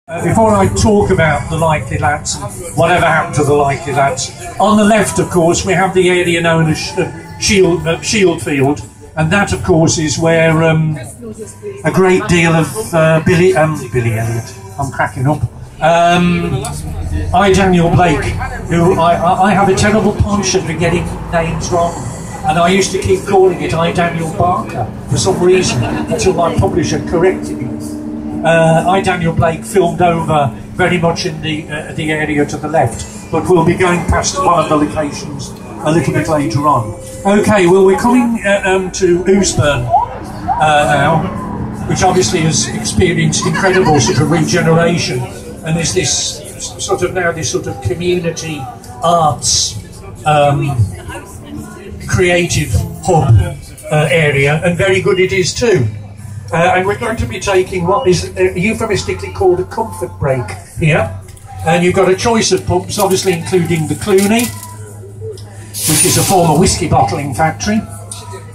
Before I talk about the Likely Lads and whatever happened to the Likely Lads, on the left, of course, we have the area known as Shieldfield, and that, of course, is where a great deal of Billy Elliot, I'm cracking up, Daniel Blake, who I have a terrible penchant for getting names wrong, and I used to keep calling it Daniel Barker for some reason until my publisher corrected me. Daniel Blake filmed over very much in the area to the left, but we'll be going past one of the locations a little bit later on. Okay, well, we're coming to Ouseburn now, which obviously has experienced incredible sort of regeneration, and is this sort of community arts creative hub area, and very good it is too. And we're going to be taking what is euphemistically called a comfort break here. And you've got a choice of pubs, obviously including the Clooney, which is a former whiskey bottling factory,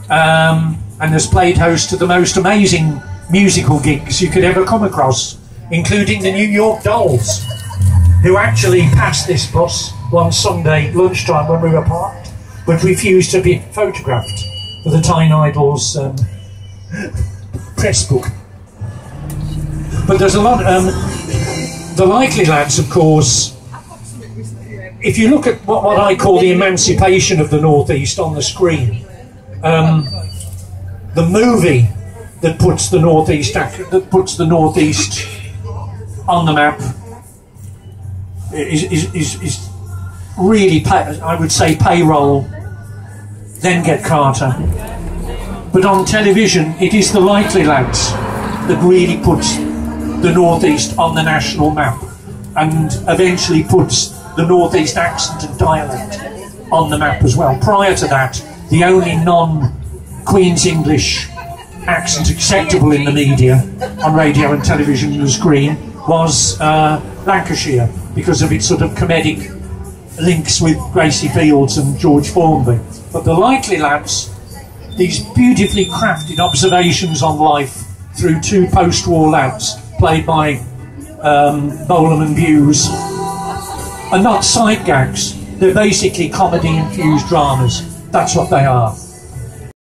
and has played host to the most amazing musical gigs you could ever come across, including the New York Dolls, who actually passed this bus one Sunday lunchtime when we were parked, but refused to be photographed for the Tyne Idols press book. But there's a lot. The Likely Lads, of course, if you look at what I call the emancipation of the Northeast on the screen, the movie that puts the Northeast on the map is really, I would say, payroll, then Get Carter. But on television, it is the Likely Lads that really puts the Northeast on the national map, and eventually puts the Northeast accent and dialect on the map as well. Prior to that, the only non-Queen's English accent acceptable in the media, on radio and television and the screen, was Lancashire, because of its sort of comedic links with Gracie Fields and George Formby. But the Likely Lads, these beautifully crafted observations on life through two post-war lads, played by Bolam and Buse, are not sight gags. They're basically comedy-infused dramas. That's what they are.